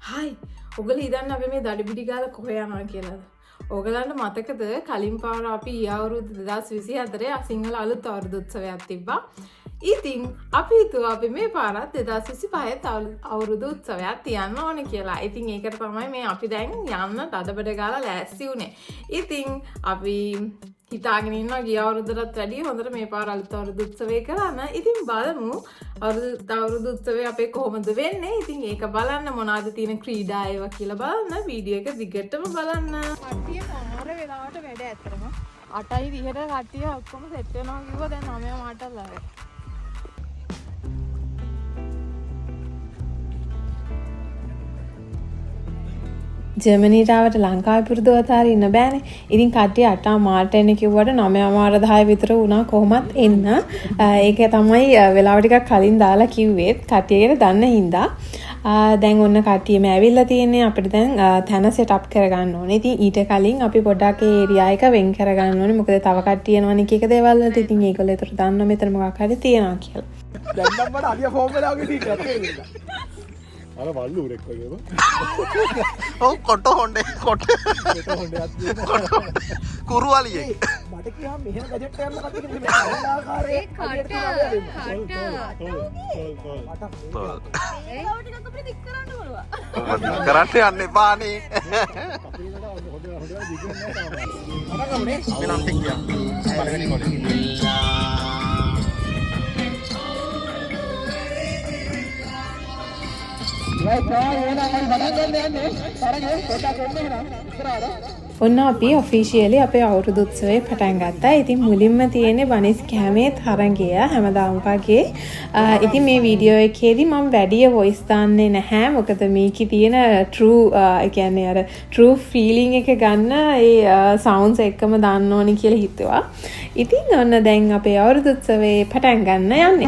හයි ඔගොල්ලෝ හිතන්නේ අපි මේ දඩිබිඩි ගාලා කොහෙ යනවා කියලාද? ඔයගලන්ට මතකද කලින් පාර අපි අවුරුදු 2024 සිංහල අලුත් අවුරුදු උත්සවයක් තිබ්බා. ඉතින් අපි හිතුවා අපි මේ පාරත් 2025 අවුරුදු උත්සවයක් තියන්න ඕනේ කියලා. ඉතින් ඒකට තමයි මේ අපි දැන් යන්න දඩබඩ ගාලා ලෑස්ති වුනේ. ඉතින් අපි හිතාගෙන ඉන්නවා ගිය අවුරුද්දටත් වැඩිය හොඳට මේ පාර අලුත් අවුරුදු උත්සවය කරන්න. ඉතින් බලමු අවුරුදු උත්සවය අපේ කොහොමද වෙන්නේ. ඉතින් ඒක බලන්න මොනවාද තියෙන ක්‍රීඩා ඒවා කියලා බලන්න වීඩියෝ එක දිගටම බලන්න. කට්ටිය මාර වෙලාවට වැඩ ඇත්තටම 8:30ට කට්ටිය ඔක්කොම සෙට් වෙනවා කිව්වා දැන් 9 මාටත් ලාවේ. ජර්මනීට ලංකාවේ පුරුදු වතාර ඉන්න බෑනේ. ඉතින් කට්ටිය 8 මාර්ට එන්න කිව්වට 9 මාර 10 විතර වුණා කොහොමත් එන්න. ඒක තමයි වෙලාව ටිකක් කලින් දාලා කිව්වෙත් කට්ටියකට දන්න හින්දා. දැන් ඔන්න කට්ටියම ඇවිල්ලා තියෙන්නේ. අපිට දැන් තැන සෙට් අප් කරගන්න ඕනේ. ඉතින් ඊට කලින් අපි පොඩ්ඩක් ඒ ඒරියා එක වෙන් කරගන්න ඕනේ. මොකද තව කට්ටිය එනවනේ එක දේවල් වලට. ඉතින් ඒගොල්ලෝ ඒතර දන්නවා මෙතන මොකක් හරි තියනවා කියලා. දැන් නම් මට අලිය ෆෝම් වෙලා වගේ තියෙනවා. අර වල්ලු උරෙක් වගේම. ඔව් කොට හොඬේ කොට. කොට හොඬයක් තියෙනවා. කුරුවලියේ. මට කියහම මෙහෙම ගැජට් එකක් මොකක්ද කියලා මේ ආකාරයේ කට. ඒ ලව ටිකක් අපිට දික් කරන්න බලවා. කරන්න යන්න එපානේ. වෙනම් ටික ගියා. පළවෙනි කොටේ. ඔන්න අපි ඔෆිෂියලි අපේ අවුරුදු උත්සවය පටන් ගත්තා. ඉතින් මුලින්ම තියෙන්නේ වනිස් කැමේ තරඟය හැමදාම වගේ. ඉතින් මේ වීඩියෝ එකේදී මම වැඩි වොයිස් දාන්නේ නැහැ. මොකද මේකේ තියෙන කියන්නේ අර true feeling එක ගන්න ඒ sounds එකම දාන්න ඕනේ කියලා හිතුවා. ඉතින් ඔන්න දැන් අපේ අවුරුදු උත්සවේ පටන් ගන්න යන්නේ.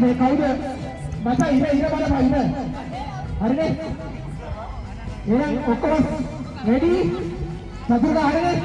මේ කවුද? මට ඉර බලපන් ඉර. හරිනේ? එහෙනම් ඔක්කොම රෙඩි? සතුටුද හරිනේ?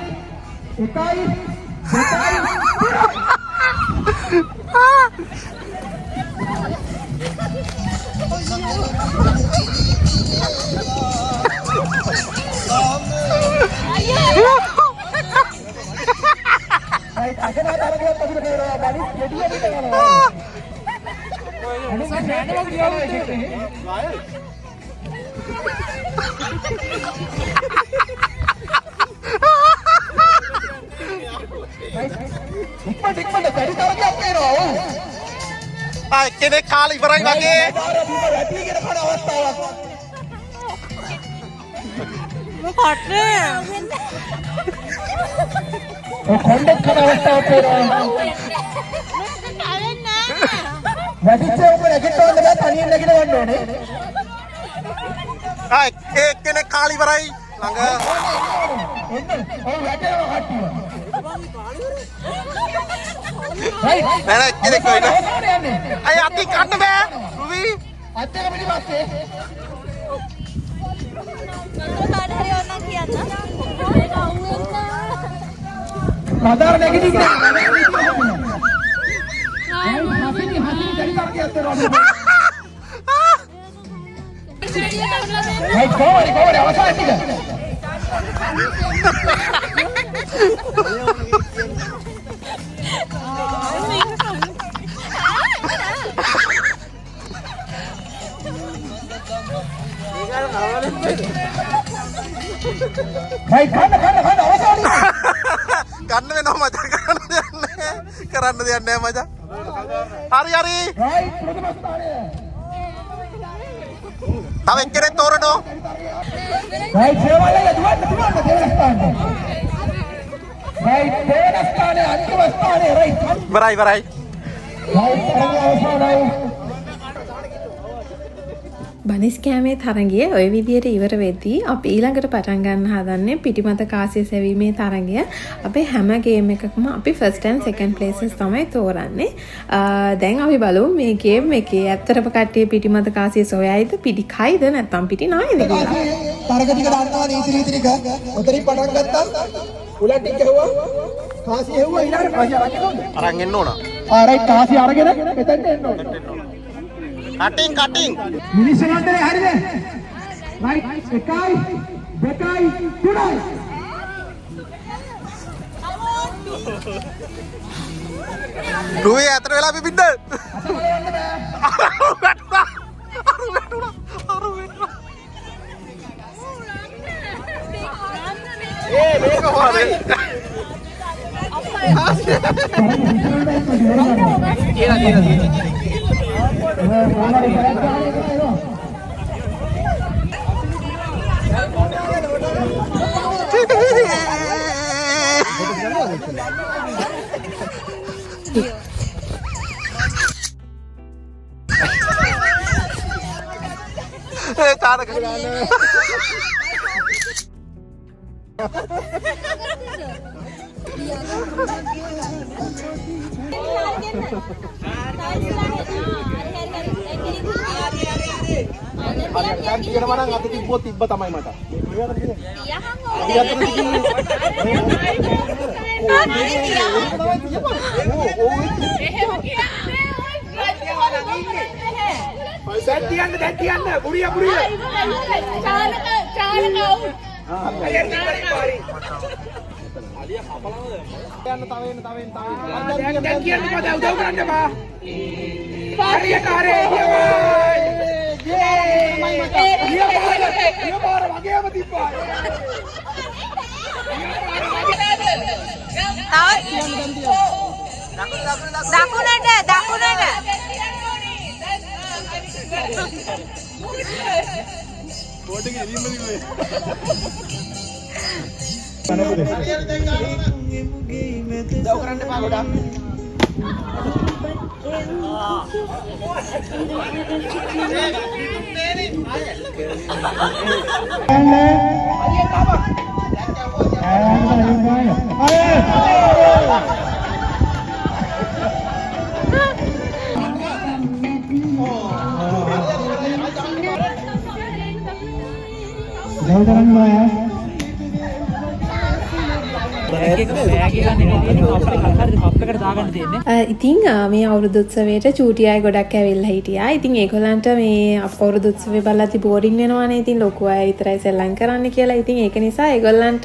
1 කෙනෙක් කාලා ඉවරයි වගේ. කොණ්ඩක් කරන අවස්ථාවක් වෙනවා. වැඩිචේ උඹ නැගිටවන්න බෑ තනියෙන් නැගිටවන්න ඕනේ. කෙනෙක් කාලා ඉවරයි ළඟ. ඔව් වැටෙනවා කට්ටිය. නෑ කෙනෙක් කොයිද? අය අති කන්න බෑ. රුවි අත් එක පිටිපස්සේ. කාට හරි ඕනනම් කියන්න. ඒක අහුවෙන්න. ආදාර නැගිටින්න. හසිනි දෙලි කරගේ අතේ ඒ කොහොමද අවසන් ටික. කන්න වෙනවා මචං කරන්න දෙයක් නැහැ මචං. හරි හරි. තව එක්කෙනෙක් තෝරනෝ. ඉවරයි. බනිස් කෑමේ තරගය ඔය විදියට ඉවර වෙද්දී අපි ඊළඟට පටන් ගන්න හදන්නේ පිටිමත කාසිය සෙවීමේ තරගය. අපේ හැම ගේම් එකකම අපි first and second places තමයි තෝරන්නේ. දැන් අපි බලමු මේ ගේම් එකේ ඇත්තටම කට්ටිය පිටිමත කාසිය සොයයිද පිටි කයිද නැත්නම් පිටි නායද කියලා. තරග ටික දානවා නීති ටික. ඔතනින් පටන් ගත්තා. උලන් ටික හෙව්වා. කාසිය හෙව්වා ඊළඟට කාසිය අරන් එන්න ඕන. රයිට් කාසිය අරගෙන මෙතනට එන්න ඕන. කටින් මිනිස්සු වන්දනේ හරිද? රයිට් 1යි 2යි 3යි. රුවේ අතර වෙලා අපි බින්ද. මේක හොරේ. तारक ඉතින් මේ අවුරුදු උත්සවයට චූටි අය ගොඩක් ඇවිල්ලා හිටියා. ඉතින් ඒගොල්ලන්ට මේ අවුරුදු උත්සවේ බලලා බෝරින් වෙනවනේ. ඉතින් ලොකු අය විතරයි සෙල්ලම් කරන්න කියලා. ඉතින් ඒක නිසා ඒගොල්ලන්ට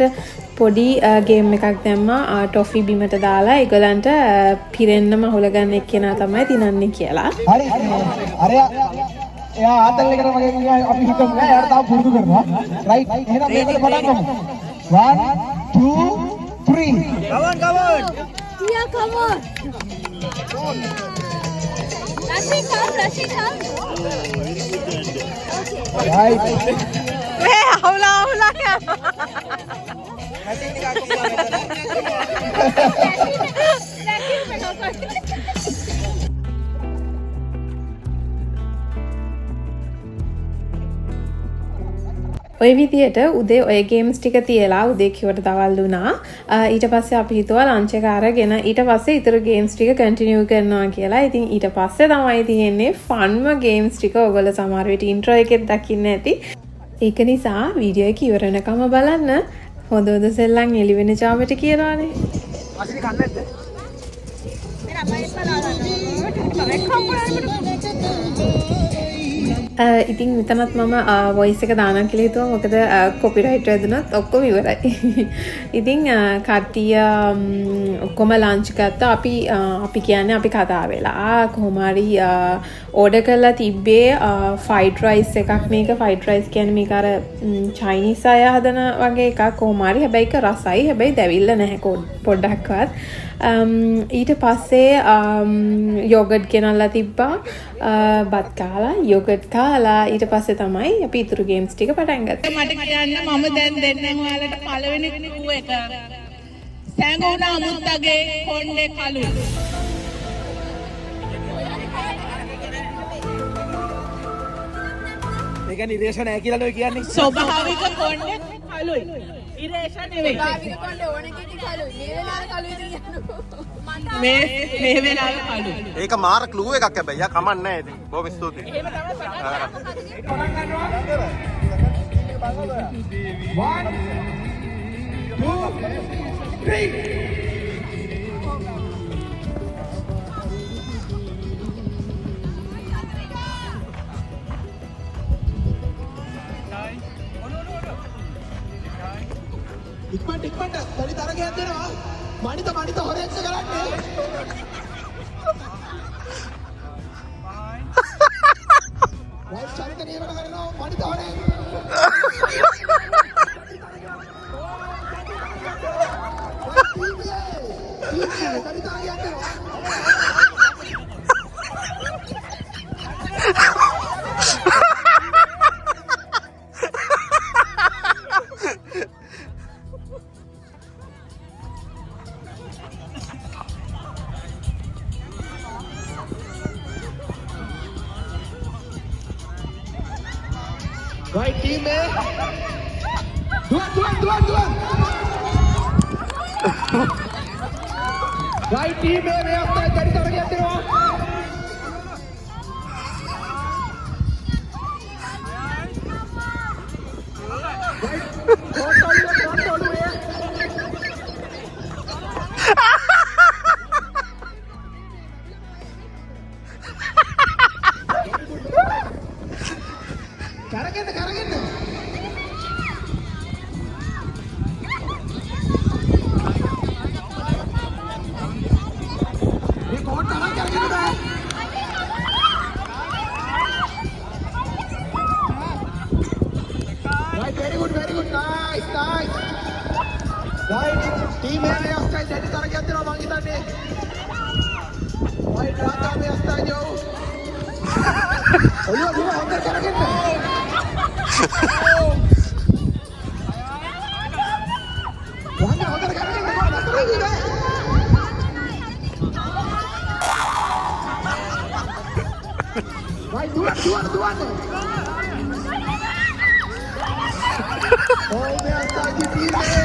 පොඩි ගේම් එකක් දැම්මා ටොෆි බිමට දාලා ඒගොල්ලන්ට පිරෙන්නම අහුල ගන්න එක්කෙනා තමයි දිනන්නේ කියලා. හරි. අරයා එයා ආතල් එකට වගේ අපි හිතමු. එයාට තාම පුරුදු කරනවා. රයිට්. එහෙනම් මේකට පටන් ගමු. 1 2 3. Come on. Yeah, come on. Rashid, come. Right. Hula. ඔය විදියට උදේ ඔය ගේම්ස් ටික තියලා උදේ කිව්වට දවල් දුනා. ඊට පස්සේ අපි හිතුවා ලන්ච් එක අරගෙන ඊට පස්සේ ඊතර ගේම්ස් ටික කන්ටිනියු කරනවා කියලා. ඉතින් ඊට පස්සේ තමයි තියෙන්නේ ෆන්ම ගේම්ස් ටික. ඔයගොල්ලෝ සමහර විට ඉන්ට්‍රෝ එකෙත් දකින්න ඇති. ඒක නිසා වීඩියෝ එක ඉවර වෙනකම බලන්න. හොඳ සෙල්ලම් එළි වෙන ජාමට කියනවානේ. අසිරි කන්නේ නැද්ද? मेरा भाई पला रहा है ඉතින් මෙතනත් මම වොයිස් එක දාන්න කියලා හිතුවා මොකද කොපිරයිට් වැදුනත් ඔක්කොම ඉවරයි. ඉතින් කට්ටිය ඔක්කොම ලන්ච් ගත්තා. අපි කියන්නේ අපි කතා වෙලා කොහොම හරි ඕඩර් කරලා තිබ්බේ ෆ්‍රයිඩ් රයිස් එකක්. මේක ෆ්‍රයිඩ් රයිස් කියන්නේ මේක අර චයිනීස් අය හදන වගේ එකක් කොහොම හරි. හැබැයි ඒක රසයි. හැබැයි දැවිල්ල නැහැ පොඩ්ඩක්වත්. ඊට පස්සේ යෝගට් ගෙනල්ලා තිබ්බා. බත් කාලා යෝගට් කාලා ඊට පස්සේ තමයි අපි ඉතුරු ගේම්ස් ටික පටන් ගත්තේ. මට කියන්න මම දැන් දෙන්නම් ඔයාලට පළවෙනි ක්ලූ එක. සැඟුණ අමුත්තගේ කොණ්ඩේ කළු. මේක නිරේෂ නැහැ කියලා නෝ කියන්නේ. ස්වභාවික කොණ්ඩේ කළුයි. ඉරේෂ නෙවෙයි. ස්වාභාවික කොණ්ඩේ ඕන කෙනෙක් කළුයි. මේ වෙලාවේ කළුයිද කියන්නකෝ. මේ වෙලාවේ කළුයි. ඒක මාර ක්ලූ එකක් හැබැයි. යා කමක් නැහැ ඉතින්. බොහොම ස්තුතියි. එහෙම තමයි ඉක්මනට වැඩි තරගයක් දෙනවා. මනිත හොරෙක්ක කරන්නේ. වයිස් චරිත නියමන කරනවා මනිත හොරෙක්. වැඩි තරගයක් දෙනවා. Right team में दुआ right team में मैं अपना गाड़ी तोड़ के आते रहो very good, nice. Right, team में मैं उसका जल्दी तार के आते रहो मांगी ताने. Right, राजा में अस्ता जो. ओयो अंदर करेंगे ना. वहाँ अंदर करेंगे ना. Right, dua. Oh, मैं अस्ता की टीम में.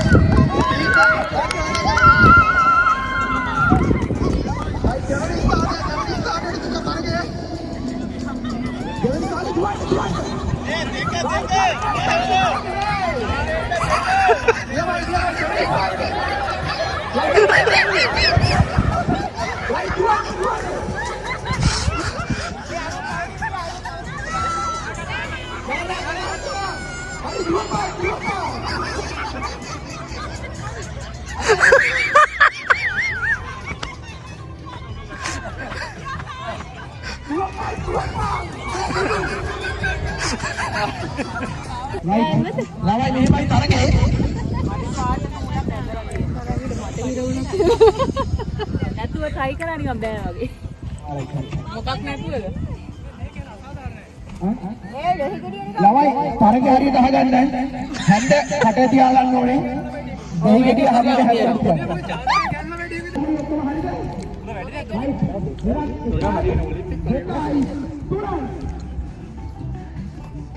Lawai ni mai tarang hai. නැතුව try කරා නිකන් බෑ වගේ. මොකක් නැතුවද? Lawai tarang hari dah ganda. Hande kata dia alam nore. Dehi gedi hari dah ganda.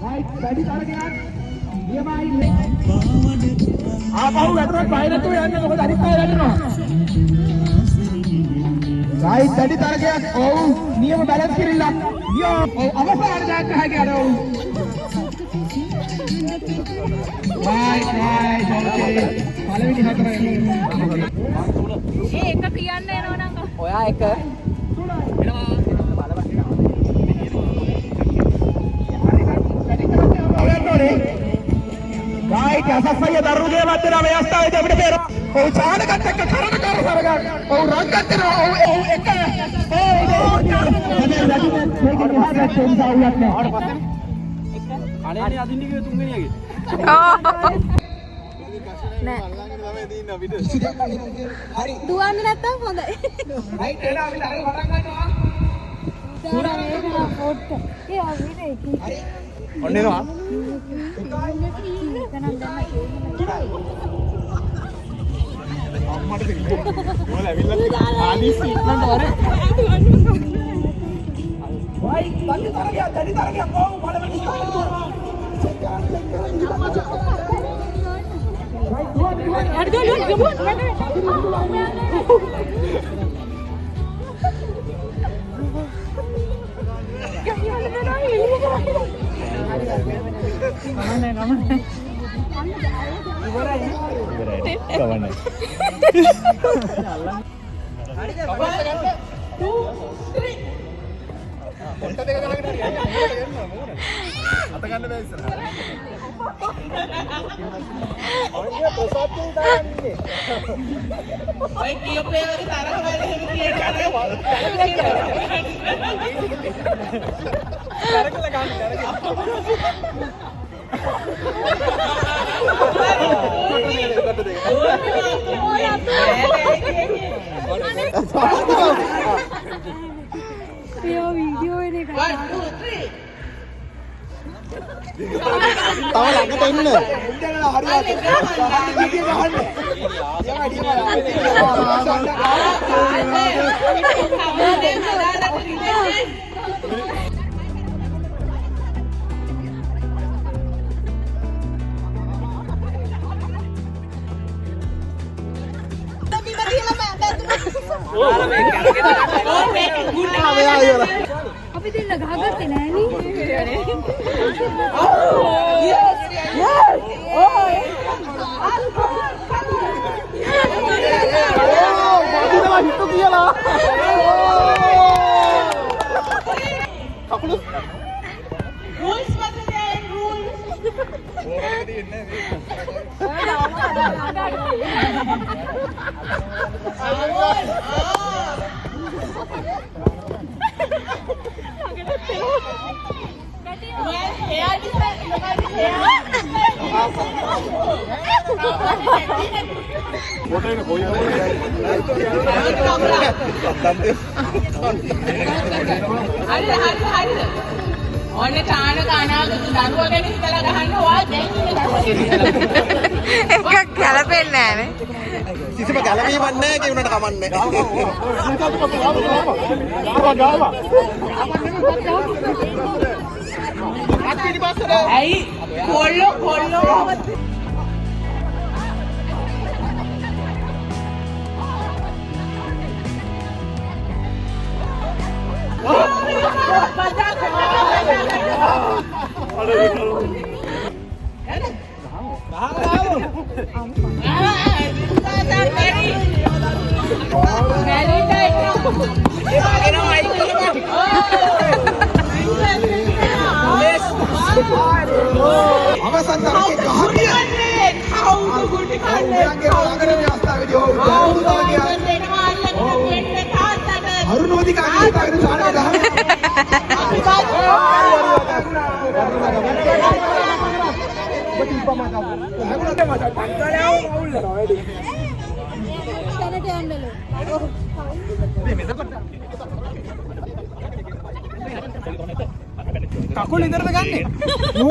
Right, ready tarang ya. Dia main. Apa hujan bayar tu yang nak dari bayar tu. Right, ready tarang ya. Oh, ni yang balance kirilah. Yo, apa sah ada jaga hai kya ro. Right, okay. Kalau ini hak kerana. එක කියන්න එනවා නංග. ඔයා එක. ආයි කැසස්සය දරුගේ වත්තේ අවස්ථාවේදී අපිට පේනවා. ඔව් චාලකත් එක්ක කරන සරගන්න. ඔව් රංගත් දෙනවා. ඔව් එක. අනේ අදින්න කිව්ව තුන්වෙනියගේ. දුවන්න නැත්තම් හොඳයි. රයිට් එන අපිට හරි පටන් ගන්නවා. ඒ අවිරේ කි. ඔන්න එනවා. අම්මට දෙන්න. මොකද ඇවිල්ලා ආදිසි ඉන්නට වරේ. වයි තනි තරගයක් කොහොම බලන්න අත ගන්න බෑ ඉස්සරහ. ඔය කියපේවල තරහ වැඩි එහෙම කියලා කරකලා ගන්න වීඩියෝ එක 1 2 3 තව ළඟට එන්න. අපි දෙන්න ගහගත්තේ නෑනේ. rules මතකයි rules. ඔන්න තාන කනාගත දරුවා ගැන හිතලා ගහන්න ඔයා දැන් එකක් ගැලපෙන්නේ නැහනේ. කිසිම ගැළවීමක් නැහැ ඒ උනට කමන්නේ. ඇයි කොල්ලෝ අවසන් තරගයේ ගහන්නේ කවුද ගුටි කන්නේ අරුණෝදි කාගේ තාගෙන තානේ ගහන්නේ තැනට යන්නලු. කකුල ඉදරද ගන්නෙ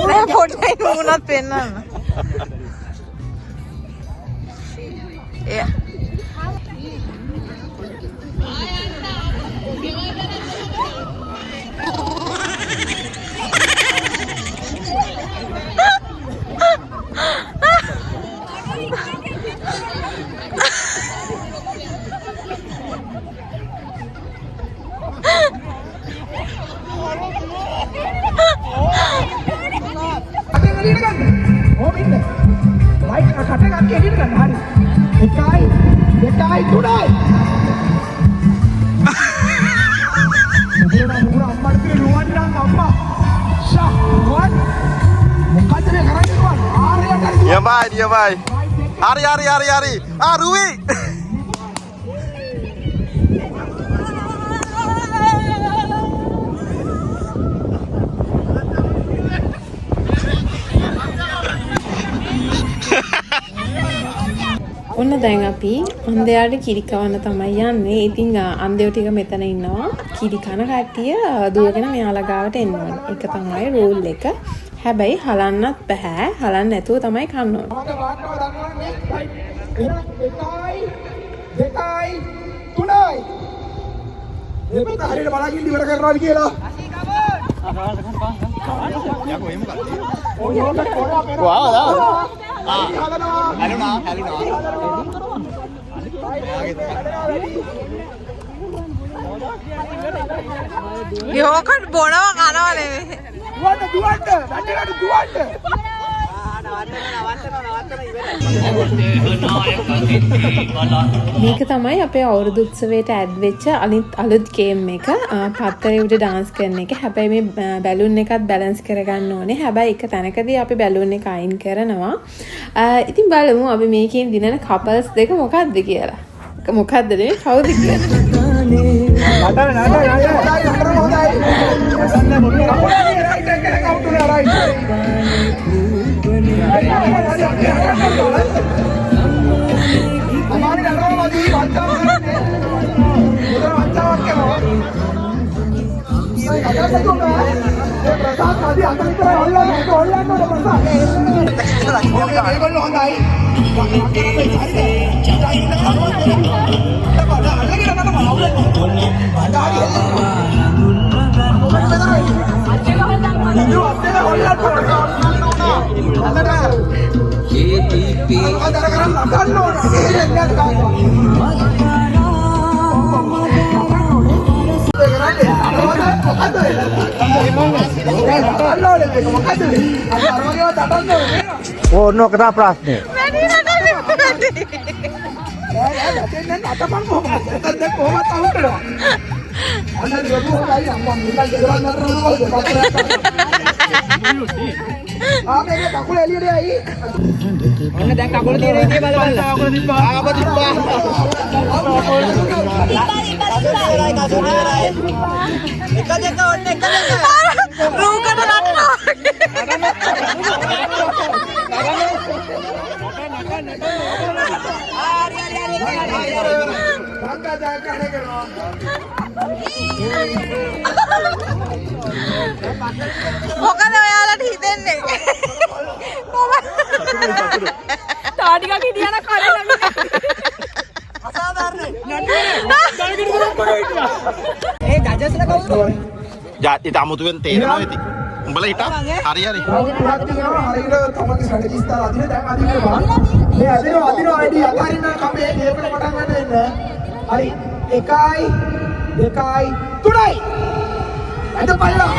නෑ පොඩ්ඩයි නුනත් පෙන්නන්න. එයා යම්බා bye, dia bye. Hari. Ah, Rui. ඔන්න දැන් අපි අන්දයාට කිරි කවන්න තමයි යන්නේ. ඉතින් අන්දයෝ ටික මෙතන ඉන්නවා. කිරි කන කට්ටිය දුවගෙන මෙයාලා ගාවට එන්න ඕනේ. ඒක තමයි රූල් එක. හැබැයි හලන්නත් බෑ. හලන්න නැතුව තමයි කන්න ඕනේ. දෙකයි තුනයි දෙපැත්ත හරියට බලාගෙන ඉවර කරනවාද කියලා යෝකට බොනවා කනවා නෙවෙයි. මේක තමයි අපේ අවුරුදු උත්සවයට ඇඩ් වෙච්ච අලුත් ගේම් එක. පත්තරේ උඩ ඩාන්ස් කරන එක. හැබැයි මේ බැලුන් එකත් බැලන්ස් කරගන්න ඕනේ. හැබැයි එක තැනකදී අපි බැලුන් එක අයින් කරනවා. ඉතින් බලමු අපි මේකෙන් දිනන කපල්ස් දෙක මොකක්ද කියලා. මොකක්ද නේ? කවුද කියලා? ඕනෝ කතා ප්‍රශ්නේ කකුල එළියට යයි. ඔන්න දැන් කකුල තියෙන එකේ බලන්න. ආප තිබ්බා. එක දෙක ඔන්න එක දෙක. රූකට නටනවා. මොකද ඔයාලට හිතෙන්නේ? තාටිකක් හිටියන කරේ ඒ ජජස්ලා කවුද? Itu amutuin tේරෙනවා ඉතින්. උඹලා හිටා. හරි. හරියට තමන්ගේ ස්ට්‍රැටජිස් දාලා අදින දැන් අදිනවා. මේ අදිනවා ID අතරින් කමේ ගේමට පටන් ගන්න එන්න. හරි. 1යි 2යි 3යි. අද බලන්න.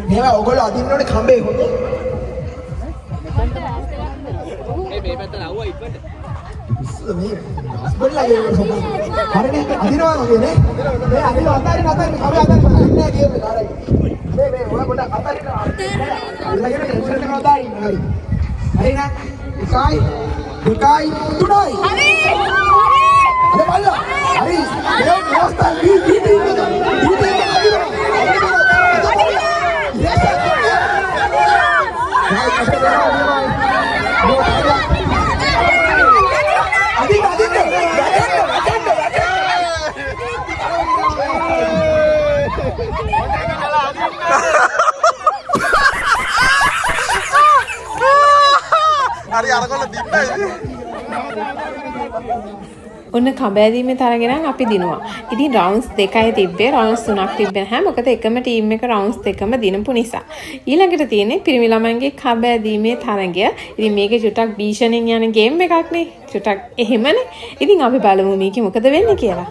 මේවා ඔයගොල්ලෝ අදින්න ඕනේ කඹේ හොඳේ. මේ පැත්තට ආවා ඉක්මනට. හරිනේ අදිනවා වගේ නේ. මේ අදිනවා අතරින් කඹේ අතරින් නෑ ගේම් එක හරි. මේ ඔය පොඩක් අතරින් ඉල්ලගෙන ටෙන්ෂන් එකක් දාන්න හරි. හරි නෑ. 1යි 2යි 3යි. හරි. අද බලන්න. හරි. මේ අවස්ථාව Hari අරගොල්ල දින්න ඔන්න කබෑදීමේ තරගෙන අපි දිනුවා. ඉතින් රවුන්ඩ්ස් 2යි තිබ්බේ. රවුන්ඩ්ස් 3ක් තිබ්බේ නැහැ. මොකද එකම ටීම් එක රවුන්ඩ්ස් දෙකම දිනපු නිසා. ඊළඟට තියෙන්නේ පිරිමි ළමයින්ගේ කබෑදීමේ තරගය. ඉතින් මේකේ චුට්ටක් භීෂණෙන් යන ගේම් එකක් නේ. චුට්ටක් එහෙමනේ. ඉතින් අපි බලමු මේකේ මොකද වෙන්නේ කියලා.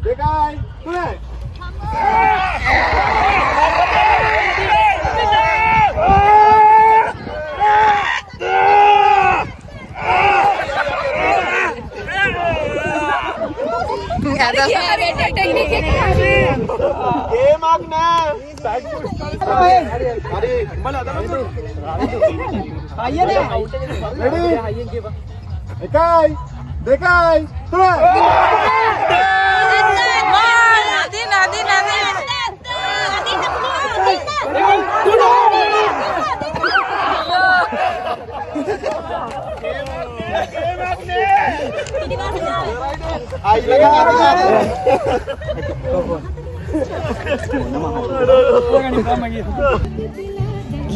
දෙකයි 3යි ගේමක් නෑ. හරි. මල අදමද? අයියනේ Ready? 1 2 3 නදී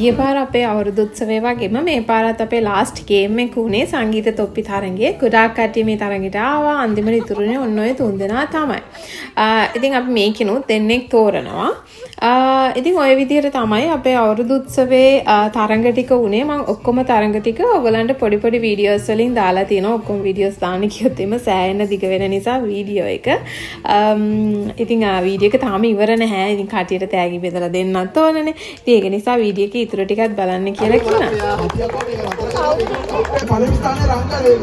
ගිය පාර අපේ අවුරුදු උත්සවය වගේම මේ පාරත් අපේ ලාස්ට් ගේම් එක උනේ සංගීත තොප්පි තරඟයේ. ගොඩාක් කට්ටිය මේ තරඟයට ආවා. අන්තිමට ඉතුරුනේ ඔන්න ඔය 3 දෙනා තමයි. ඉතින් අපි මේකිනුත් දෙන්නෙක් තෝරනවා. ඉතින් ඔය විදිහට තමයි අපේ අවුරුදු උත්සවයේ තරඟ ටික උනේ. මම ඔක්කොම තරඟ ටික ඔයගලන්ට පොඩි පොඩි වීඩියෝස් වලින් දාලා තියෙනවා. ඔක්කොම වීඩියෝස් දාන්න කිව්වොත් එimhe සෑහෙන දිග වෙන නිසා වීඩියෝ එක. ඉතින් වීඩියෝ එක තාම ඉවර නැහැ. ඉතින් කටියට තෑගි බෙදලා දෙන්නත් ඕනනේ. ඉතින් ඒක නිසා වීඩියෝ එකේ ඉතුරු ටිකත් බලන්න කියලා කිව්වා. පළවෙනි ස්ථානයේ රංගලේ.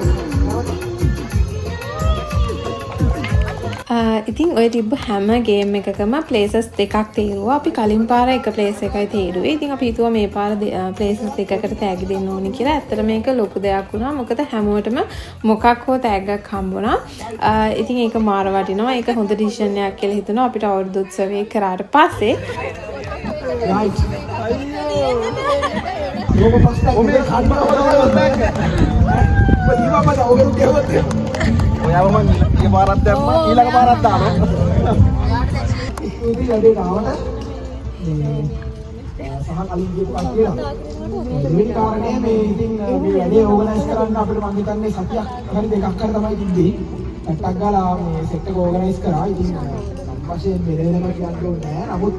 ඉතින් ඔය තිබ්බ හැම ගේම් එකකම ප්ලේසස් දෙකක් තීරුවා. අපි කලින් පාර එක ප්ලේස් එකයි තීරුවේ. ඉතින් අපි හිතුවා මේ පාර ප්ලේසස් දෙකකට තෑගි දෙන්න ඕනි කියලා. ඇත්තට මේක ලොකු දෙයක් වුණා. මොකද හැමෝටම මොකක් හෝ තෑග්ගක් හම්බුණා. ඉතින් ඒක මාර වටිනවා. ඒක හොඳ ඩිසිෂන් එකක් කියලා හිතනවා අපිට අවුරුදු උත්සවයේ කරාට පස්සේ. Right. Logo pasta. Oke, kantor orang. Bagaimana pada orang dia? ඔයාව මං ඊ පාරක් දැම්මා ඊළඟ පාරක් දානවා. ඉතින් වැඩේ ගාවට මේ සහ කලින් කියපු කට්ටිය දෙවෙනි කාරණේ මේ ඉතින් මේ වැඩේ ඕගනයිස් කරන්න අපිට මම හිතන්නේ සතියක් හරි දෙකක් හරි තමයි තිබ්බේ. ටක්ටක් ගාලා මේ සෙට් එක ඕගනයිස් කරා. ඉතින් නම් වශයෙන් මෙලෙනම කියන්න ඕනේ නෑ. නමුත්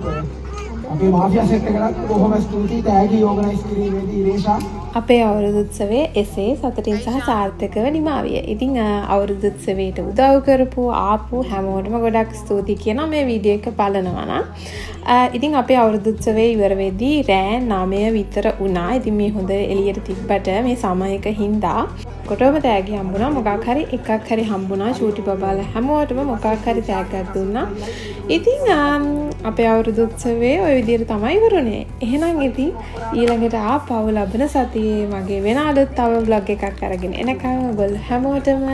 අපේ මාෆියා සෙට් එකකට බොහොම ස්තුතියි තෑගි ඕගනයිස් කිරීමේදී ඉරේෂා. අපේ අවුරුදු උත්සවයේ එසේ සතුටින් සහ සාර්ථකව නිමා විය. ඉතින් අවුරුදු උත්සවයට උදව් කරපු ආපු හැමෝටම ගොඩක් ස්තුතියි කියන මේ වීඩියෝ එක බලනවා නම්. ඉතින් අපේ අවුරුදු උත්සවයේ ඉවර වෙද්දී රෑ 9 විතර වුණා. ඉතින් මේ හොඳ එළියට තිබ්බට මේ සමයක හින්දා කොටම තෑගි හම්බුණා. මොකක් හරි එකක් හරි හම්බුණා. චූටි බබාලා හැමෝටම මොකක් හරි තෑග්ගක් දුන්නා. ඉතින් අපේ අවුරුදු උත්සවයේ ওই විදිහට තමයි ඉවරුනේ. එහෙනම් ඉතින් ඊළඟට ආපහු ලබන සතියේ මගේ වෙන අලුත් තව vlog එකක් අරගෙන එනකම් ඔයගොල්ලෝ හැමෝටම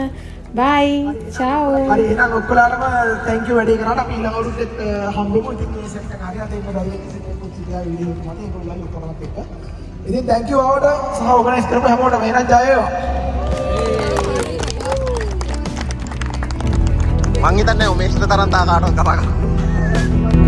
bye ciao. හරි එහෙනම් ඔක්කොලාටම thank you වැඩේ කරාට අපි ඊළඟ අවුරුද්දෙත් හම්බෙමු. ඉතින් මේ සෙට් එක හරියට එන්න බැරි සෙට් එකක් තියා වීඩියෝ එක මත ඒගොල්ලෝ ඔක්කොමත් එක්ක. ඉතින් thank you ආවට සහ ඕගනයිස් කරපු හැමෝටම එහෙනම් ජය වේවා. මං හිතන්නේ උමේෂ්ට තරම් තා කාටවත් කතා කරන්න.